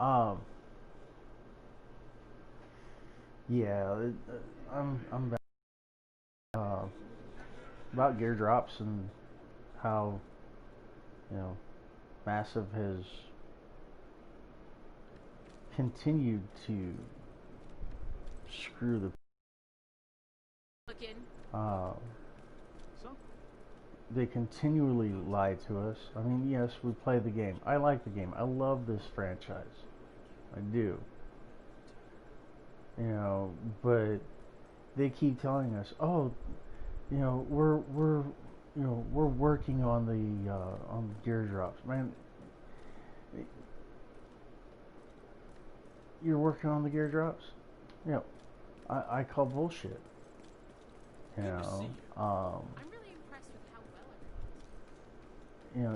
Um, yeah, I'm uh, about gear drops and how massive has continued to screw the. Uh, they continually lie to us. I mean, yes, we play the game. I like the game. I love this franchise. I do. You know, but they keep telling us, oh, we're working on the gear drops. Man, you're working on the gear drops? You know, I call bullshit. You know, um,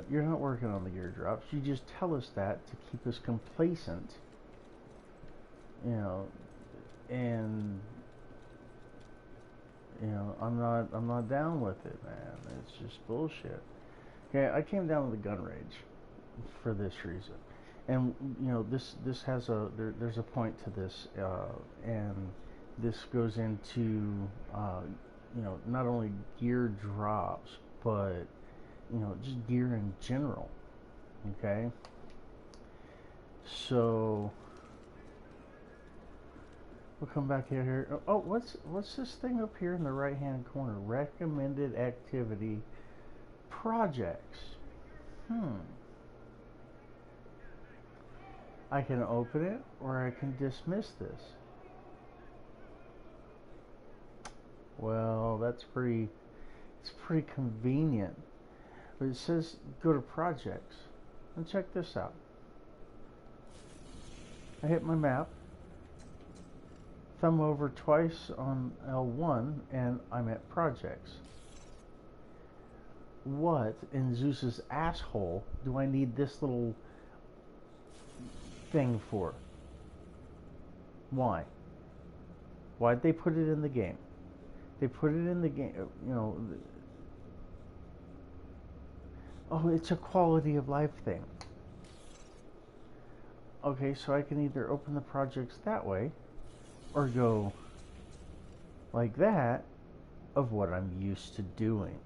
you're not working on the gear drops. You just tell us that to keep us complacent. You know, and I'm not down with it, man. It's just bullshit. Okay, I came down with a gun rage for this reason, and this has there's a point to this, and this goes into not only gear drops, but just gear in general. Okay, so we'll come back here. Oh, what's this thing up here in the right hand corner? Recommended activity projects. I can open it or I can dismiss this. Well, it's pretty convenient. But it says go to projects. And check this out. I hit my map, thumb over twice on L1, and I'm at projects. What in Zeus's asshole do I need this little thing for? Why? Why'd they put it in the game? They put it in the game, oh, it's a quality of life thing. Okay, so I can either open the projects that way or go like that of what I'm used to doing.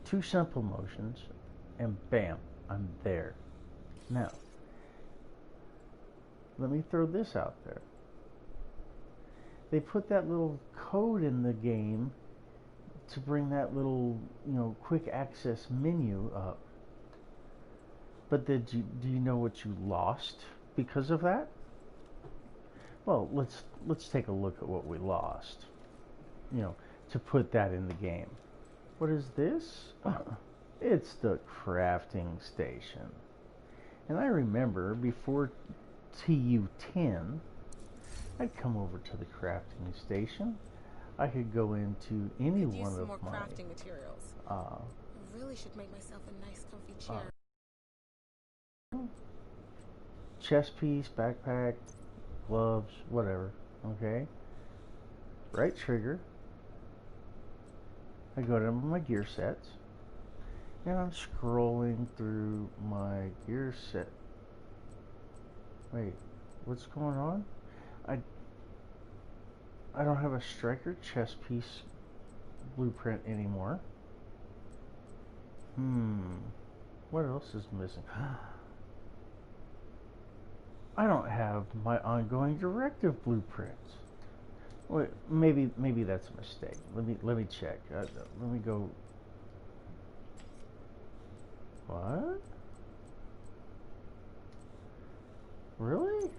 Two simple motions and bam, I'm there. Now, let me throw this out there. They put that little code in the game to bring that little, quick access menu up. But do you know what you lost because of that? Well, let's take a look at what we lost. To put that in the game. What is this? It's the crafting station. And I remember before TU10, I'd come over to the crafting station. I could go into any one of my crafting materials. I really should make myself a nice comfy chair. Chest piece, backpack, gloves, whatever. Okay. Right trigger. I go to my gear sets, and I'm scrolling through my gear set. Wait, what's going on? I don't have a striker chest piece blueprint anymore. What else is missing? I don't have my ongoing directive blueprints. Wait, maybe that's a mistake. Let me check. Let me go. What? Really?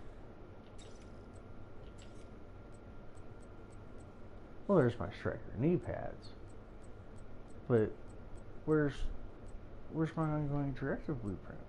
Well, there's my striker knee pads. But where's my ongoing directive blueprints?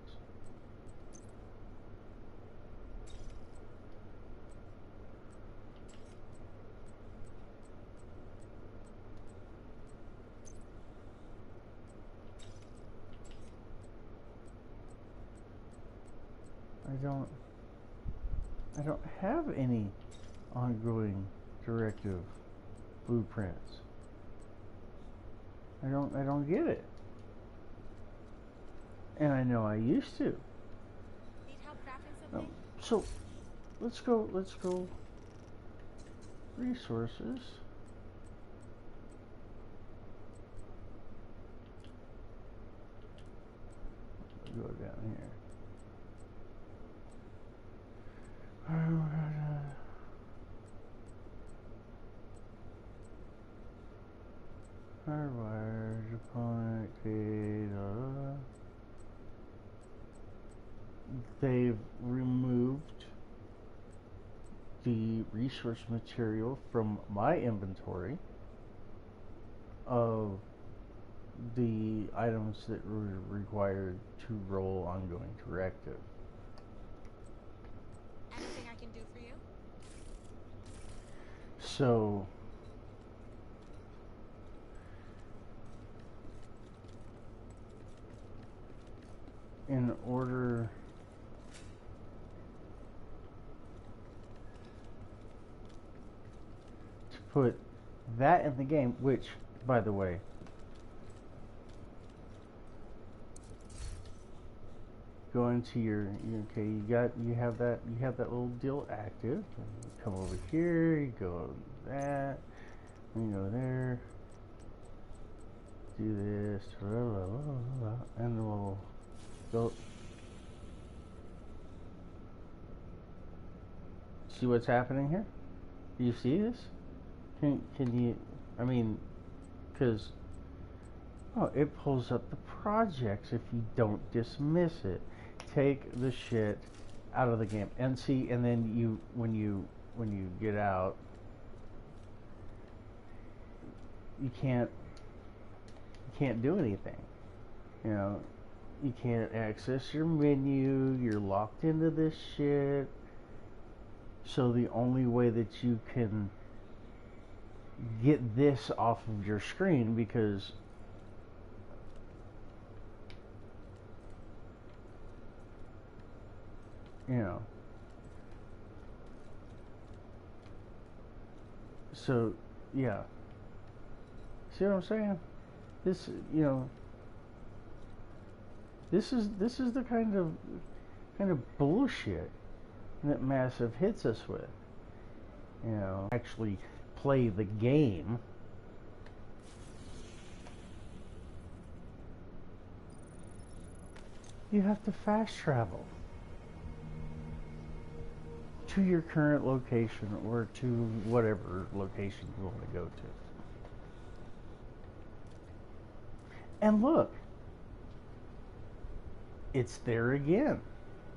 I don't have any ongoing directive blueprints. I don't get it. And I know I used to. So let's go resources. Go down here. Hardwired opponent data. They've removed the resource material from my inventory of the items that were required to roll ongoing directive. Anything I can do for you? So in order to put that in the game, which, by the way, go into your okay, you have that little deal active. You come over here, you go that, and you go there, do this, and we'll go. See what's happening here? Do you see this? Can you? I mean, because it pulls up the projects if you don't dismiss it. Take the shit out of the game and see, and then when you get out, you can't do anything. You know, you can't access your menu. You're locked into this shit. So the only way that you can get this off of your screen, because you know, so yeah, see what I'm saying? This, you know, this is the kind of bullshit that Massive hits us with. You know, actually play the game. You have to fast travel to your current location or to whatever location you want to go to. And look, it's there again.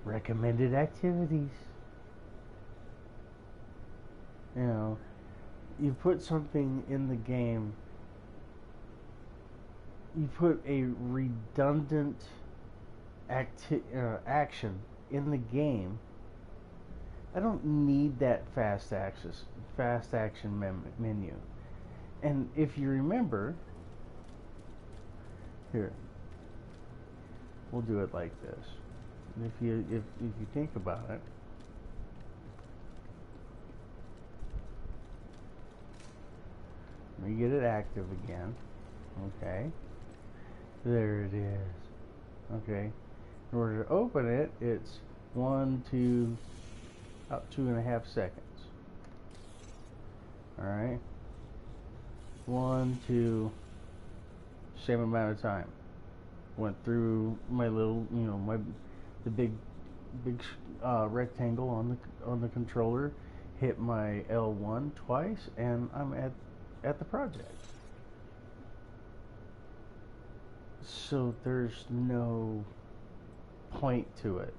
Recommended activities. You know, you put something in the game, you put a redundant action in the game. I don't need that fast action menu. And if you remember, here, we'll do it like this. If you think about it, let me get it active again. Okay, there it is. Okay, in order to open it, it's about 2.5 seconds. All right, 1, 2, same amount of time. Went through my little, the big rectangle on the controller, hit my L1 twice, and I'm at the project. So there's no point to it.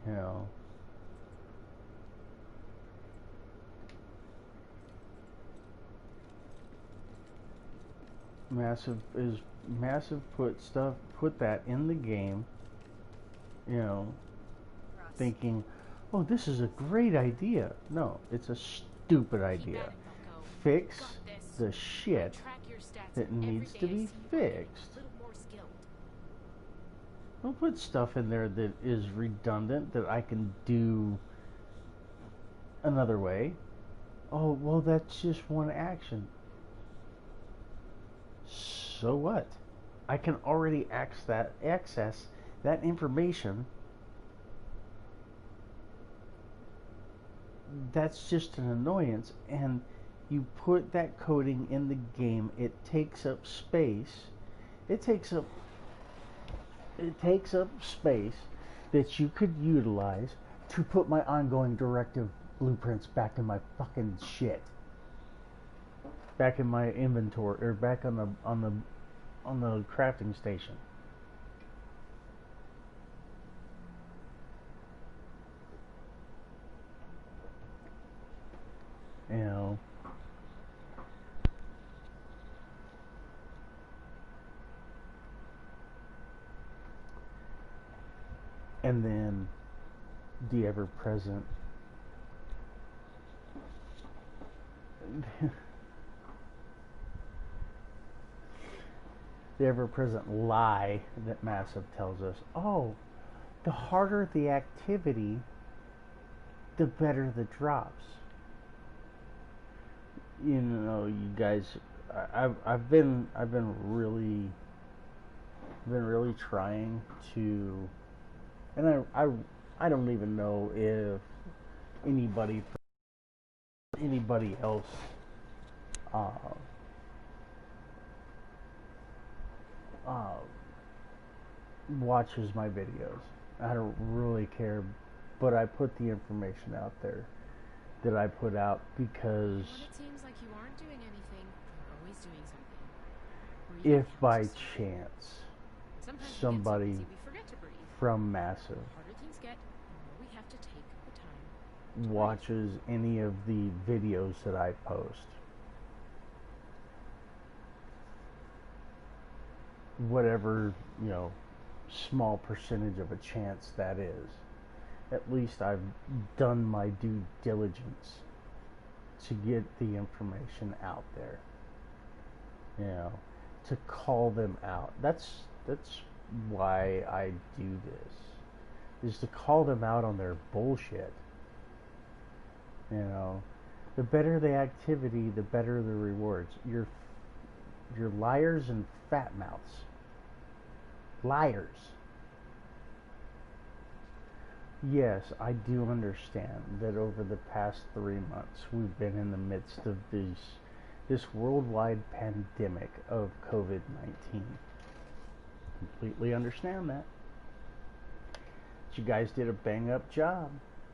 You know. Massive put that in the game, you know, thinking, oh, this is a great idea. No, it's a stupid idea. Fix the shit that needs to be fixed. Don't put stuff in there that is redundant that I can do another way. Oh, well, that's just one action. So what? I can already access That information, that's just an annoyance, and you put that coding in the game, it takes up space. It takes up space that you could utilize to put my ongoing directive blueprints back in my fucking shit. Back in my inventory, or back on the crafting station. You know. And then the ever-present the ever-present lie that Massive tells us. Oh, the harder the activity, the better the drops. You know, you guys, I've been really trying to, and I don't even know if anybody else uh, watches my videos. I don't really care, but I put the information out there that I put out because When it seems like you aren't doing anything, you're always doing something. if by chance somebody from Massive The harder things get, the more we have to take the time. watches any of the videos that I post, whatever, you know, small percentage of a chance that is, at least I've done my due diligence to get the information out there. You know, to call them out. That's why I do this. Is to call them out on their bullshit. You know, the better the activity, the better the rewards. You're liars and fat mouths. Liars. Yes, I do understand that over the past 3 months we've been in the midst of this worldwide pandemic of COVID-19. Completely understand that. But you guys did a bang-up job.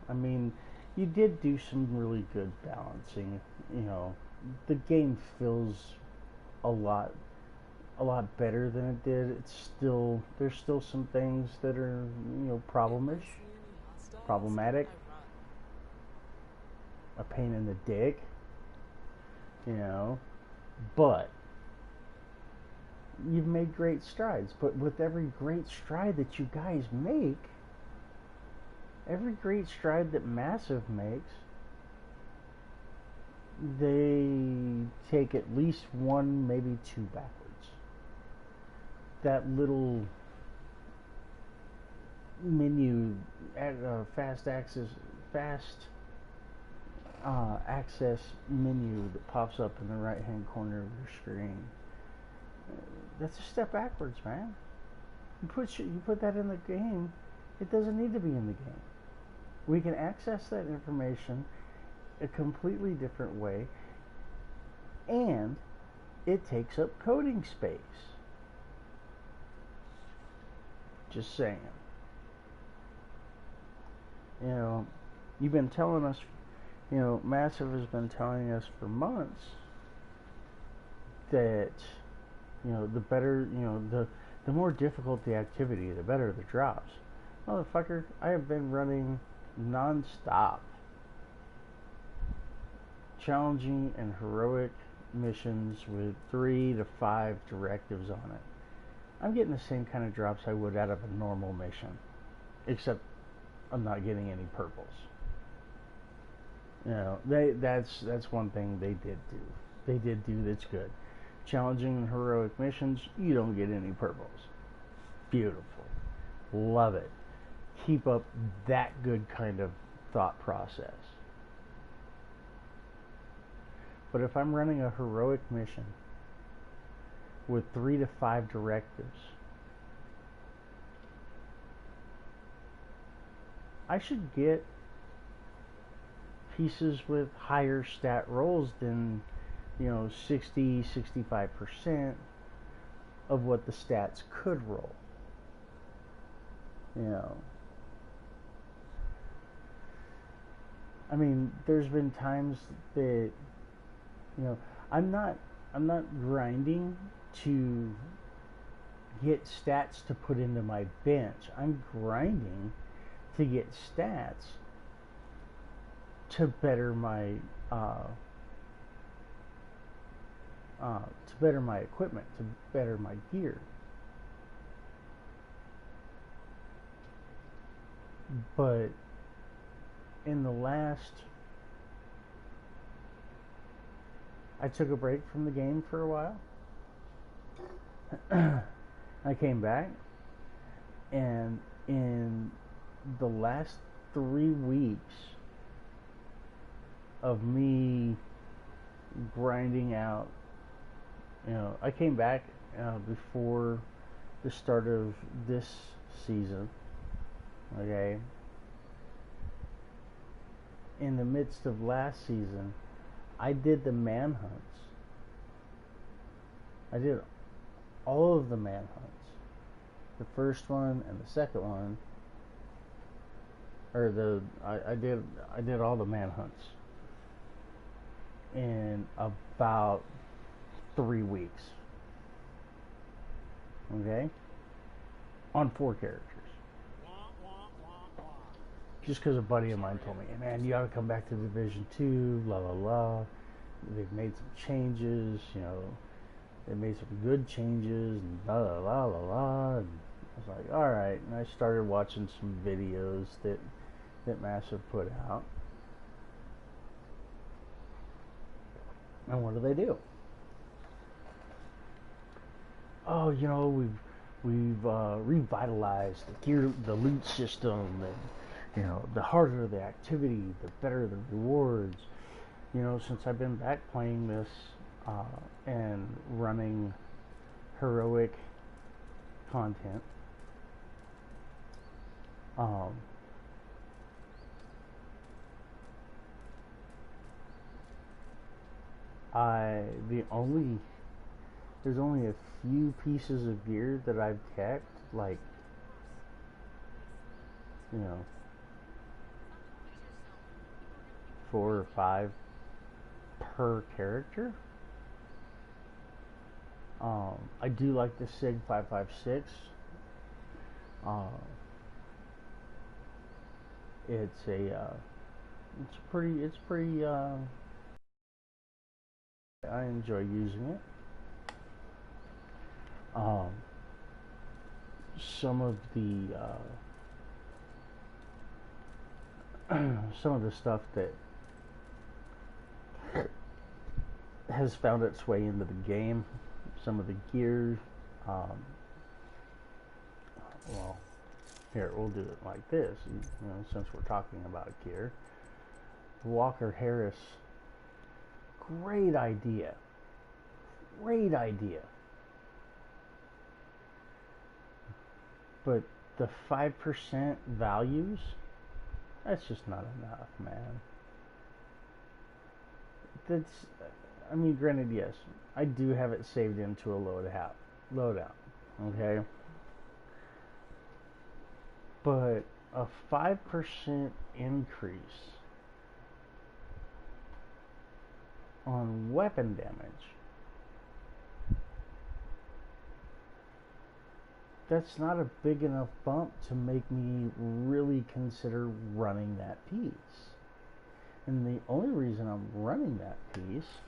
I mean, you did do some really good balancing. You know, the game feels a lot better than it did. There's still some things that are, you know, problematic, a pain in the dick, you know, but you've made great strides. But with every great stride that you guys make, every great stride that Massive makes, they take at least one, maybe two backwards. That little menu, fast access menu that pops up in the right hand corner of your screen, that's a step backwards, man. You put that in the game, it doesn't need to be in the game. We can access that information a completely different way, and it takes up coding space. Just saying. You know, you've been telling us, you know, Massive has been telling us for months that, you know, the better, you know, the more difficult the activity, the better the drops. Motherfucker, I have been running non-stop challenging and heroic missions with 3 to 5 directives on it. I'm getting the same kind of drops I would out of a normal mission, except I'm not getting any purples. You know, that's one thing they did do. They did do that's good. Challenging and heroic missions, you don't get any purples. Beautiful. Love it. Keep up that good kind of thought process. But if I'm running a heroic mission with 3 to 5 directives, I should get pieces with higher stat rolls than, 60, 65% of what the stats could roll. You know, I mean, there's been times that, you know, I'm not I'm not grinding to get stats to put into my bench. I'm grinding to get stats to better my uh, to better my equipment, to better my gear. But in the last, I took a break from the game for a while. I came back, and in the last 3 weeks of me grinding out, I came back before the start of this season. Okay, in the midst of last season, I did the manhunts. I did all of the manhunts. The first one and the second one, or I did all the manhunts in about 3 weeks. Okay, on 4 characters. Just because a buddy of mine told me, hey, man, you ought to come back to Division 2, la la la. They've made some changes, they made some good changes, and la la la la la. And I was like, all right. And I started watching some videos that Massive put out. And what do? Oh, we've revitalized the loot system, and the harder the activity, the better the rewards. Since I've been back playing this and running heroic content, I the only there's only a few pieces of gear that I've kept, like, you know 4 or 5 per character. I do like the Sig 556. It's a it's pretty I enjoy using it. Um, some of the some of the stuff that has found its way into the game, some of the gear. Um, well, here we'll do it like this. Since we're talking about gear, Walker Harris, great idea. Great idea. But the 5% values, that's just not enough, man. I mean, granted, yes, I do have it saved into a loadout, okay? But a 5% increase on weapon damage, that's not a big enough bump to make me really consider running that piece. And the only reason I'm running that piece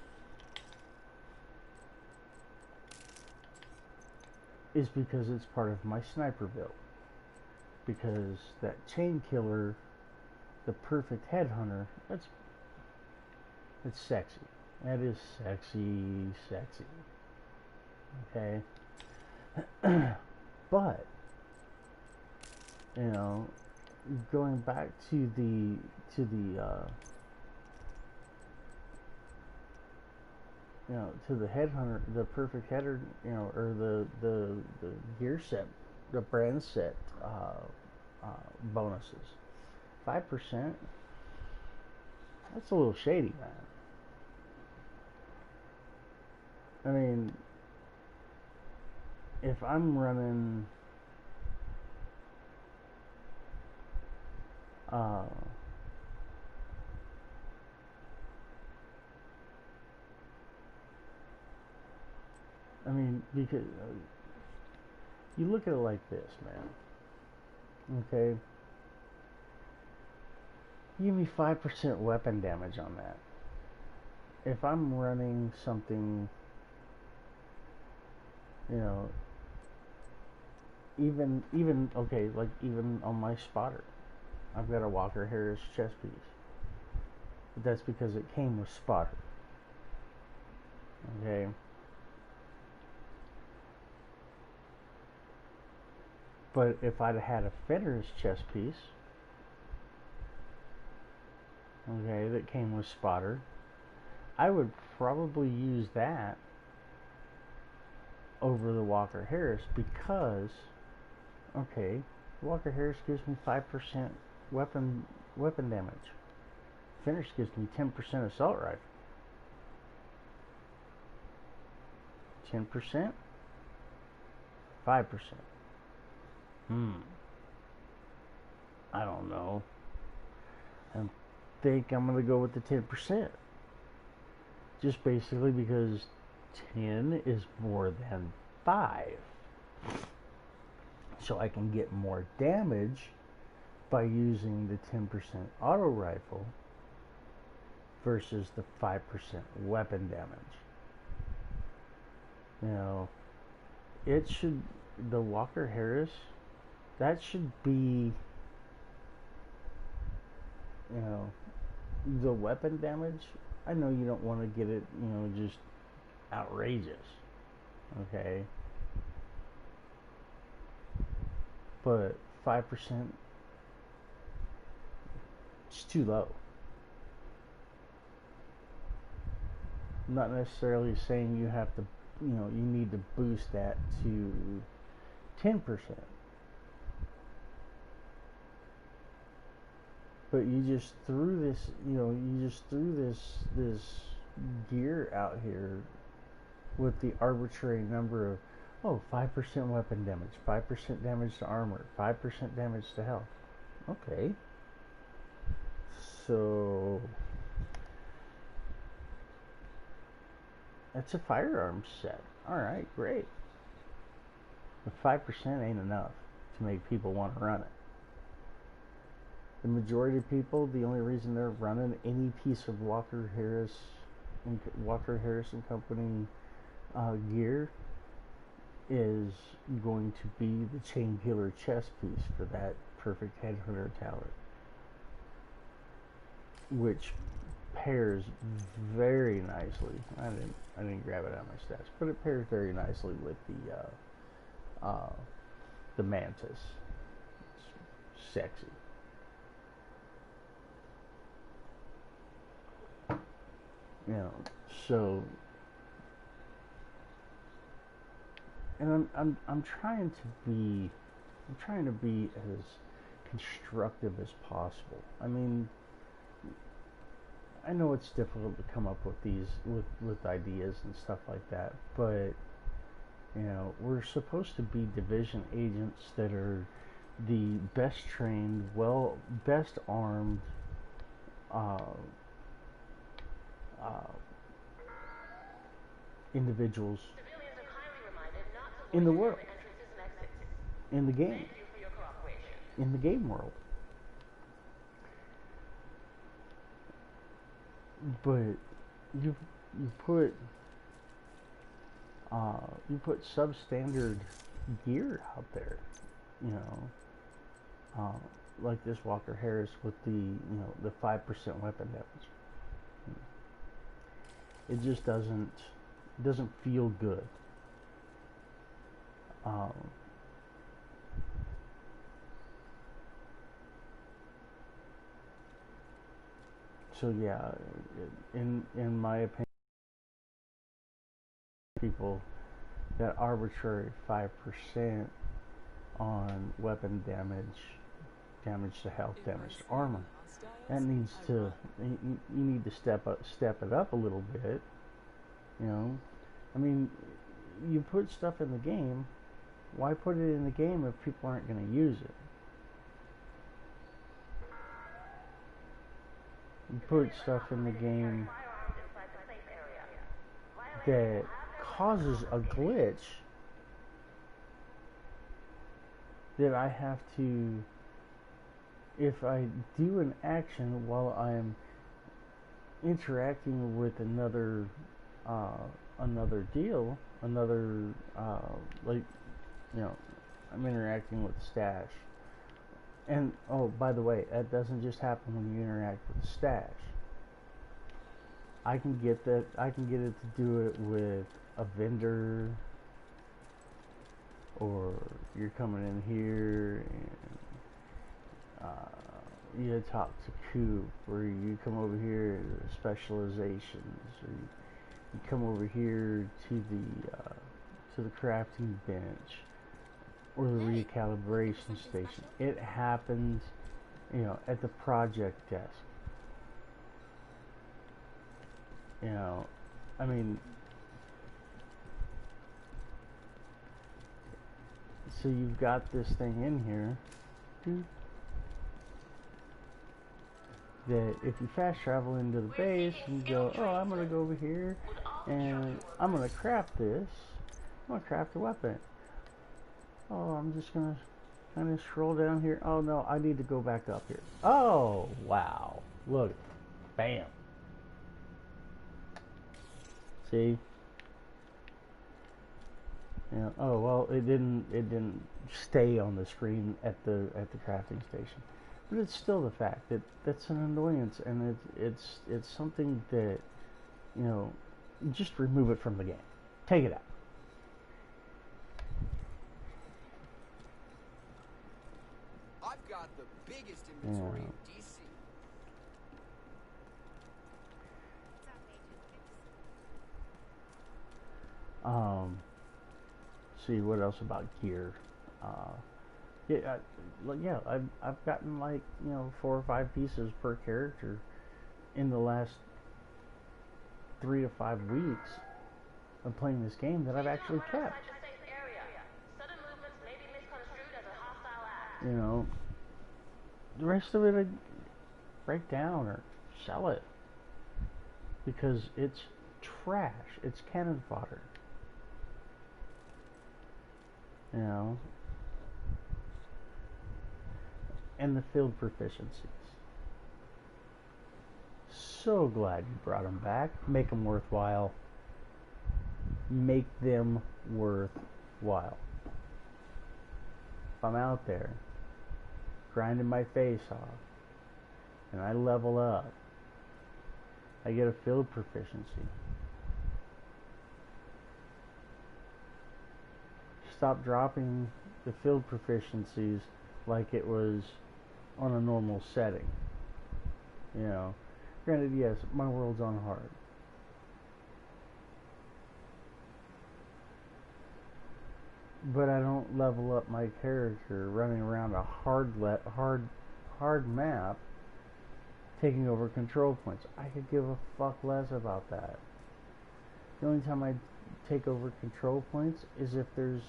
is because it's part of my sniper build. Because that chain killer, the perfect headhunter, it's sexy. That is sexy. Okay? But, going back to the headhunter, the perfect header, or the gear set, the brand set bonuses. 5%? That's a little shady, man. I mean, if I'm running uh, I mean, because you look at it like this, man. Okay, you give me 5% weapon damage on that. If I'm running something, you know, even okay, like even on my spotter, I've got a Walker Harris chest piece. But that's because it came with spotter. Okay. But if I'd had a Fenris chest piece, okay, that came with spotter, I would probably use that over the Walker Harris because, okay, Walker Harris gives me 5% weapon damage. Fenris gives me 10% assault rifle. 10%? 5%. I don't know. I think I'm going to go with the 10%. Just basically because 10 is more than 5. So I can get more damage by using the 10% auto rifle versus the 5% weapon damage. You know, the Walker Harris, that should be, you know, the weapon damage. I know you don't want to get it, you know, just outrageous, okay? But 5%, it's too low. I'm not necessarily saying you have to, you know, you need to boost that to 10%. But you just threw this, you know, this gear out here with the arbitrary number of, oh, 5% weapon damage, 5% damage to armor, 5% damage to health. Okay. So that's a firearms set. Alright, great. But 5% ain't enough to make people want to run it. The majority of people, the only reason they're running any piece of Walker Harris and Company gear is going to be the chain killer chest piece for that perfect headhunter talent, which pairs very nicely. I didn't grab it out of my stats, but it pairs very nicely with the Mantis. It's sexy. You know, so, and I'm trying to be as constructive as possible. I mean, I know it's difficult to come up with these with ideas and stuff like that, but you know, we're supposed to be division agents that are the best trained, best armed uh, uh, individuals in the world, in the game, in the game world. But you you put you put substandard gear out there, you know, like this Walker Harris with the 5% weapon damage. It just doesn't feel good. Um, so yeah, in my opinion, people that arbitrary 5% on weapon damage damage to health, damage to armor. That needs to, you need to step it up a little bit. You know, I mean, you put stuff in the game. Why put it in the game if people aren't going to use it? You put stuff in the game that causes a glitch that I have to, if I do an action while I'm interacting with another like, you know, I'm interacting with stash. And oh, by the way, that doesn't just happen when you interact with the stash. I can get it to do it with a vendor, or you're coming in here and you talk to Coop, or you come over here to specializations, or you come over here to the crafting bench or the recalibration station. It happens, you know, at the project desk. You know, I mean, so you've got this thing in here that if you fast travel into the base and you go, oh, I'm gonna go over here and I'm gonna craft this. I'm gonna craft a weapon. Oh, I'm just gonna kind of scroll down here. Oh no, I need to go back up here. Oh wow, look, bam. See? Yeah. Oh well, it didn't stay on the screen at the crafting station, but it's still the fact that that's an annoyance, and it's something that, you know, just remove it from the game. Take it out. I've got the biggest inventory in DC. See what else about gear. Yeah, I've gotten like, you know, 4 or 5 pieces per character in the last 3 to 5 weeks of playing this game that I've actually kept. You know, the rest of it I break down or sell it because it's trash. It's cannon fodder. You know, and the field proficiencies. So glad you brought them back. Make them worthwhile. Make them worthwhile. If I'm out there grinding my face off and I level up, I get a field proficiency. Stop dropping the field proficiencies like it was on a normal setting. You know, granted, yes, my world's on hard. But I don't level up my character running around a hard map taking over control points. I could give a fuck less about that. The only time I take over control points is if there's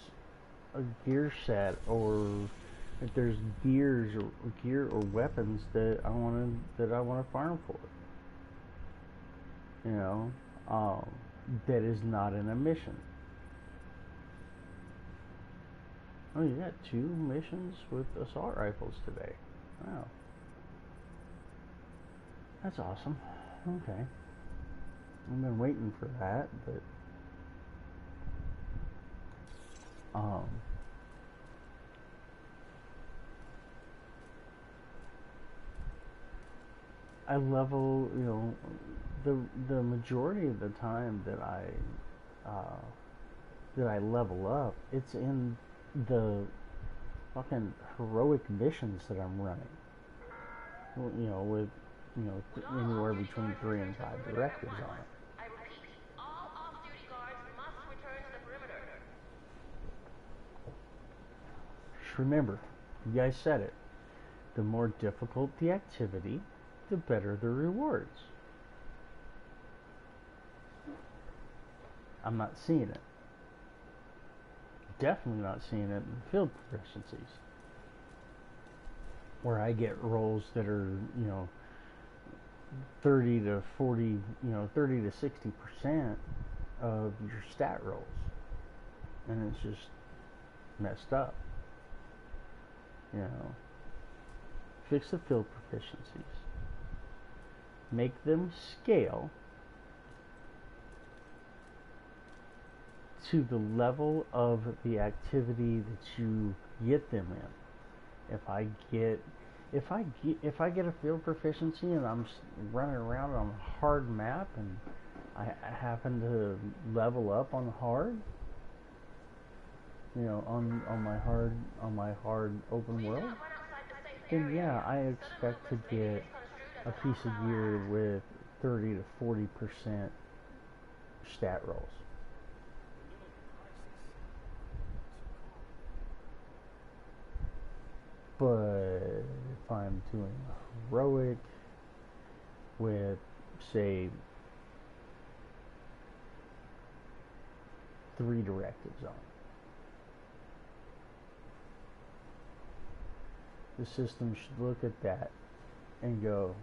a gear set, or if there's gear or weapons that I want to farm for. You know, that is not in a mission. Oh, you got 2 missions with assault rifles today. Wow. That's awesome. Okay. I've been waiting for that, but I level, you know, the majority of the time that I level up, it's in the fucking heroic missions that I'm running. You know, with, you know, anywhere between 3 and 5 directives on it. I repeat, all off-duty guards must return to the perimeter. Just remember, you guys said it. The more difficult the activity, the better the rewards. I'm not seeing it. Definitely not seeing it in field proficiencies, where I get rolls that are, 30 to 40, 30 to 60% of your stat rolls. And it's just messed up. Fix the field proficiencies. Make them scale to the level of the activity that you get them in. If I get a field proficiency and I'm running around on a hard map and I happen to level up on hard, on my hard open world, then yeah, I expect to get a piece of gear with 30 to 40% stat rolls. But if I'm doing heroic with, say, 3 directives on it, the system should look at that and go,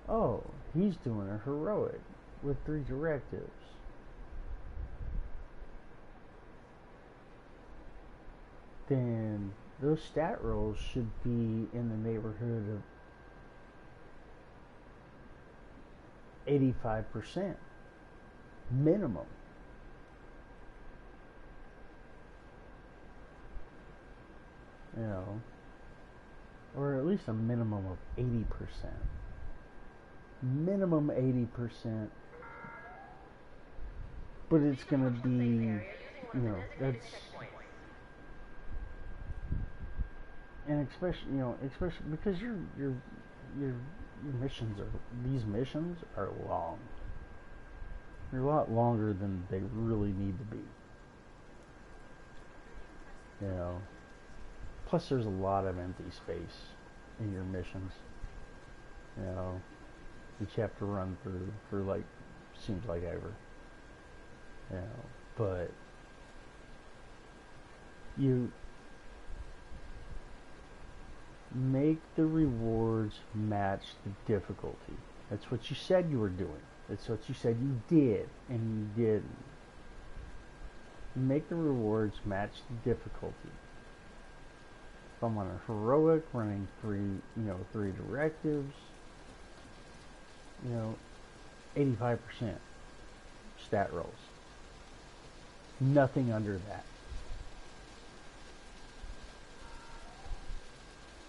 oh, he's doing a heroic with 3 directives. Then those stat rolls should be in the neighborhood of 85% minimum. Or at least a minimum of 80%. Minimum 80%. But it's gonna be, that's, and especially because your these missions are long. They're a lot longer than they really need to be. Plus there's a lot of empty space in your missions. Which you have to run through for seems like ever. But you make the rewards match the difficulty. That's what you said you were doing. That's what you said you did, and you didn't. Make the rewards match the difficulty. If I'm on a heroic, running 3 directives, 85% stat rolls. Nothing under that.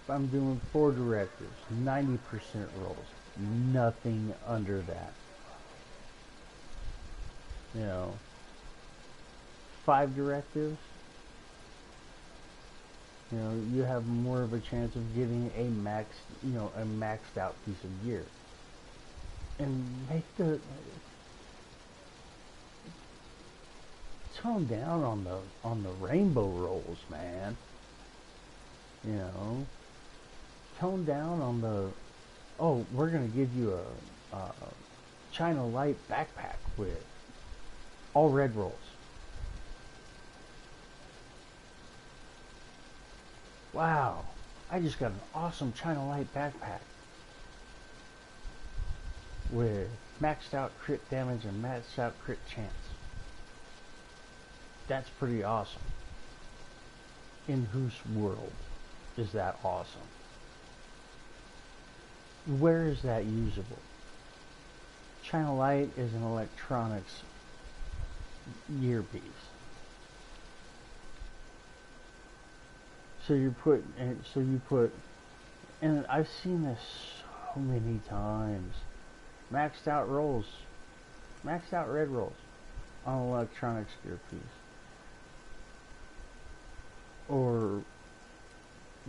If I'm doing 4 directives, 90% rolls. Nothing under that. 5 directives, you have more of a chance of getting a maxed out piece of gear. And make tone down on the rainbow rolls, man. Tone down on we're gonna give you a China Light backpack with all red rolls. Wow, I just got an awesome China Light backpack with maxed out crit damage and maxed out crit chance. That's pretty awesome. In whose world is that awesome? Where is that usable? China Light is an electronics earpiece. So you put, and I've seen this so many times. Maxed out rolls, maxed out red rolls on electronics earpiece, or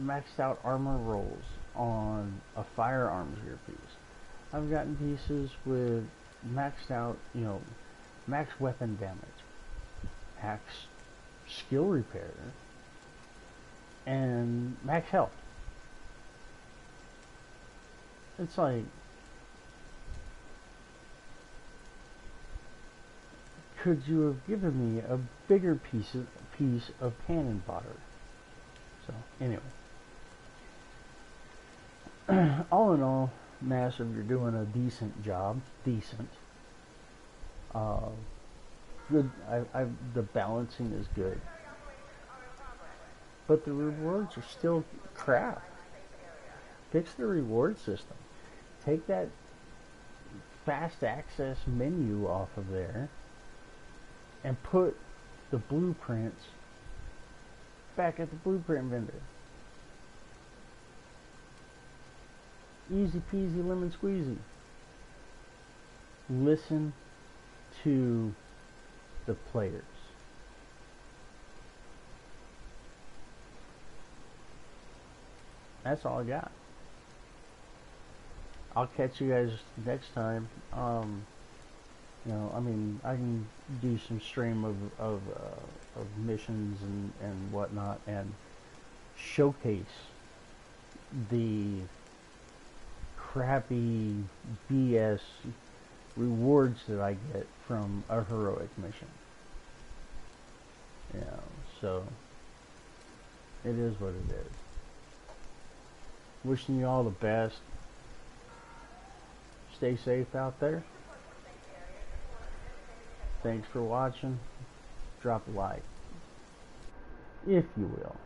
maxed out armor rolls on a firearms earpiece. I've gotten pieces with maxed out, max weapon damage, max skill repair, and max health. It's like, could you have given me a bigger piece of cannon fodder? So anyway, all in all, Massive, you're doing a decent job. Decent. Uh, Good. The balancing is good, but the rewards are still crap. Fix the reward system. Take that fast access menu off of there and put the blueprints back at the blueprint vendor. Easy peasy lemon squeezy. Listen to the players. That's all I got. I'll catch you guys next time. You know, I mean, I can do some stream of missions and whatnot, and showcase the crappy BS rewards that I get from a heroic mission. You know, so it is what it is. Wishing you all the best. Stay safe out there. Thanks for watching. Drop a like, if you will.